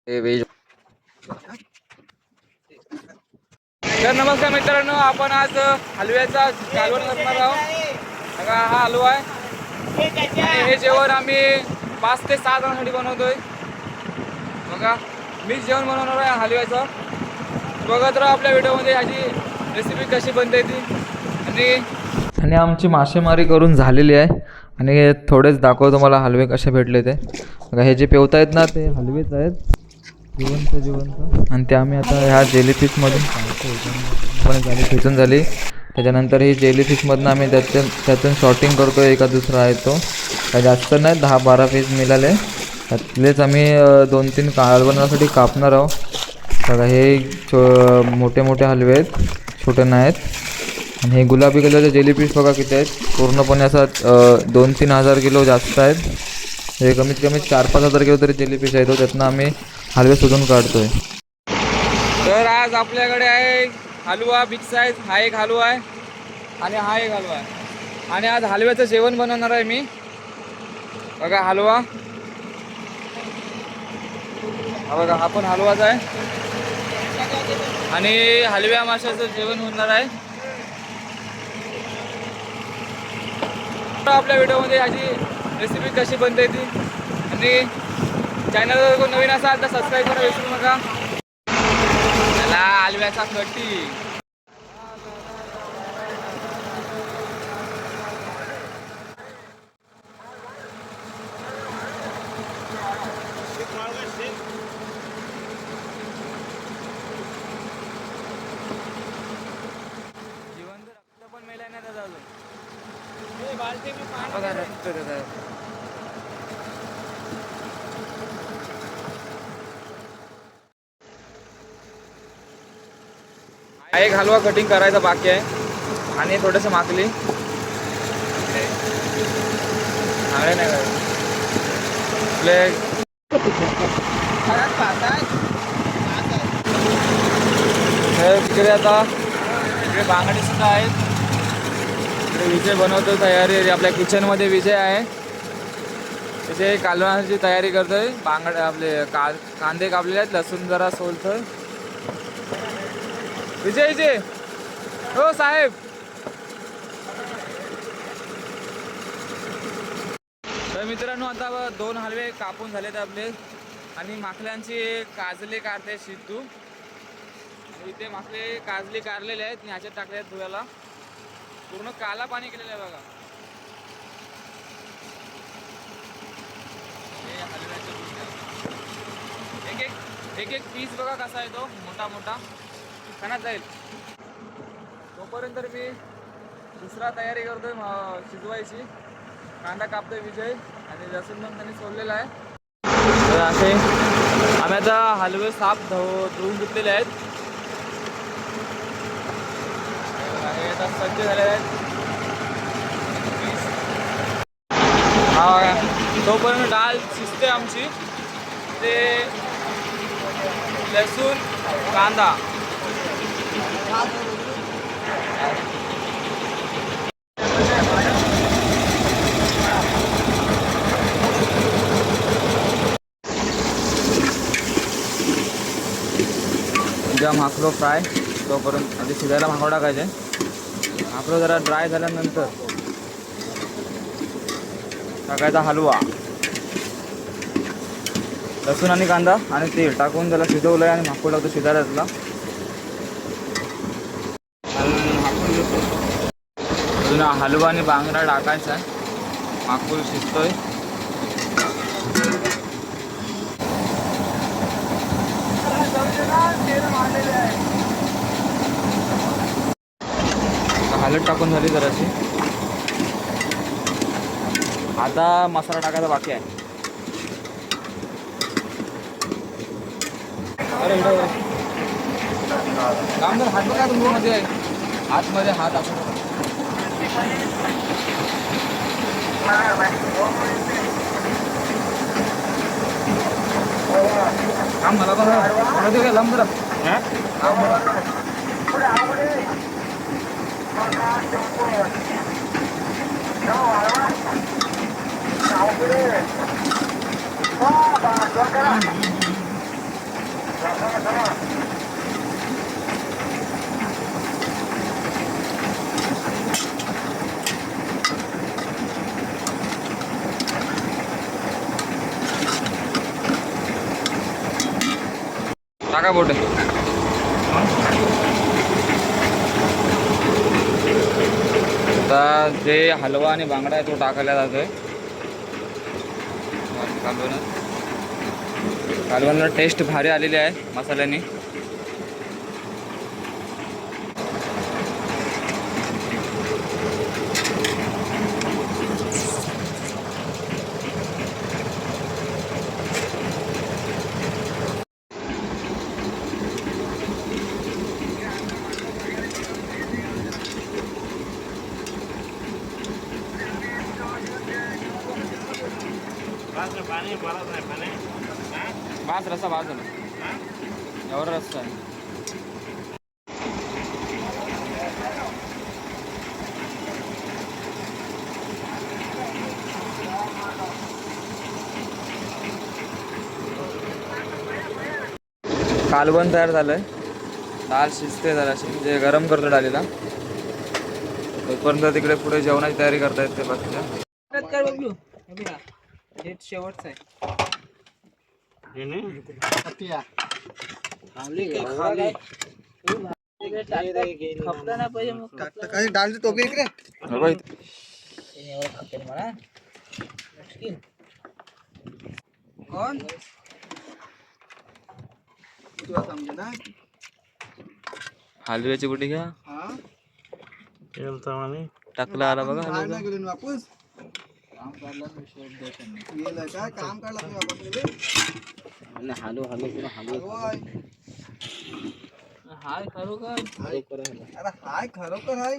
Veg. तर नमस्कार मित्रांनो, आपण आज हलव्याचा कालवण करणार आहोत. बघा हा हलवा आहे आणि हे जेवण आम्ही 5 ते 6 जणांसाठी बनवतोय. बघा मीच जेवण बनवणार आहे हलव्याचं. बघत राहा आपल्या व्हिडिओमध्ये ह्याची रेसिपी कशी बनते ती. आणि आमची मासेमारी करून झालेली आहे आणि थोडेच दाखवतो मला हलवे कसे भेटले ते. बघा हे जे पेवत आहेत ना ते हलवेच आहेत, जिवंत. आणि ते आम्ही आता ह्या जेलीफिशमधून पण झाली खेचून झाली. त्याच्यानंतर ही जेलीफिशमधून आम्ही त्यातून शॉर्टिंग करतो. एका दुसरा आहे तो काय जास्त नाही, 10-12 पीस मिळाले. त्यातलेच आम्ही 2-3 कालवणासाठी कापणार आहोत. बघा हे मोठे मोठे हलवे आहेत, छोटे नाही आहेत. आणि हे गुलाबी कलरचे जेलीफिश बघा किती आहेत, पूर्णपणे असा 2-3 हजार किलो जास्त आहेत. हे कमीत कमी 4-5 हजार किलो तरी जेलीफिश आहे. तो त्यातनं आम्ही हलवे शोधून काढतोय. तर आज आपल्याकडे आहे हलवा बिग साईज. हा एक हलवा आहे आणि हा एक हलवा आहे. आणि आज हलव्याचं जेवण बनवणार आहे मी. बघा हलवा, हा बघा हा पण हलवाच आहे आणि हलव्या माशाचं जेवण होणार आहे. आपल्या व्हिडिओमध्ये ह्याची रेसिपी कशी बनते ती. आणि चॅनलवर कोण नवीन असाल तर सबस्क्राईब करा विसरू नका. त्याला हलव्याचा कटी. जिवंत रक्त पण मेलाय ना त्याचा अजून. बघा रक्त त्याचा. हा एक हलवा कटिंग करायचा बाकी आहे आणि थोडंसं माकली नाही काय तिकडे आता इकडे बांगडे सुद्धा आहेत. इकडे विजय बनवतो तयारी. आपल्या किचनमध्ये विजय आहे. विजय कालवणाची तयारी करतोय. बांगडे आपले कांदे कापलेले आहेत, लसूण जरा सोलतोय. विजय हो साहेब. तर मित्रांनो आता 2 हलवे कापून झालेत आपले आणि माकल्यांची काजले काढते सिद्धू. इथे माकले काजले काढलेले आहेत आणि ह्याच्यात टाकले आहेत धुवायला. पूर्ण काला पाणी केलेलं आहे बघा. हे हलव्याचे एक पीस बघा कसा आहे तो, मोठा मोठा खाण्यात जाईल. तोपर्यंत मी दुसरा तयारी करतोय शिजवायची. कांदा कापतोय विजय आणि लसूण पण त्यांनी सोडलेला आहे. तर असे आम्ही आता हलवे साफ धुवून घेतलेले आहेत. हे आता सज्ज झालेले आहेत. हा तोपर्यंत डाळ शिजते आमची. ते लसूण कांदा उद्या माकलो फ्राय. तोपर्यंत आधी शिजायला माकलो टाकायचे. माकलो जरा ड्राय झाल्यानंतर टाकायचा हलवा, लसूण आणि कांदा आणि तेल टाकून त्याला शिजवलं आहे आणि माकूळ लागतो शिजायला त्याला. अजून हलवा आणि बांगडा टाकायचा आहे. माकूळ शिजतोय. हलद टाकून झाली जराशी. आता मसाला टाकायचा बाकी आहे. अरे काम जर हात बघा तुमच्यामध्ये आहे, आतमध्ये हात असं काम मला पण काय लांब जरा टाका बोटे. आता जे हलवा आणि बांगडा आहे तो टाकायला जातोय. कालवणला टेस्ट भारी आलेली आहे मसाल्याने. भात रस्सा भात झाला एवढा रस्सा आहे. कालवण तयार झालंय. डाळ शिजते जराशी म्हणजे गरम करतो डालीला. तोपर्यंत तिकडे पुढे जेवणाची तयारी करतायत ते बाकीच्या. शेवटचा आहे. डाल तो इकडे कोण तुला समजे ना. हलव्याची बुटी घ्या. टाकला आला बघा वापस काम काढला गेलं काय काम काढला हालो हालो हाय खरोखर. अरे हाय खरोखर हाय.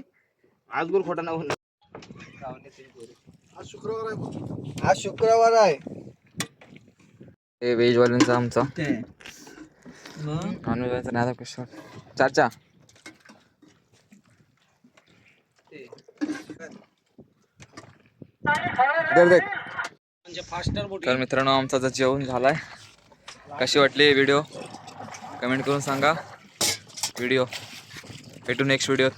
आज गोर खोटा ना. आज शुक्रवार आहे. आज शुक्रवार आहे. हे व्हेज वाल्यांचा आमचा नॉनव्हेज वाल्यांचा नाही आता कशा चाचा. तर मित्रांनो आमचा जर जेवण झालाय. कशी वाटली व्हिडिओ कमेंट करून सांगा. व्हिडिओ भेटू नेक्स्ट व्हिडिओ.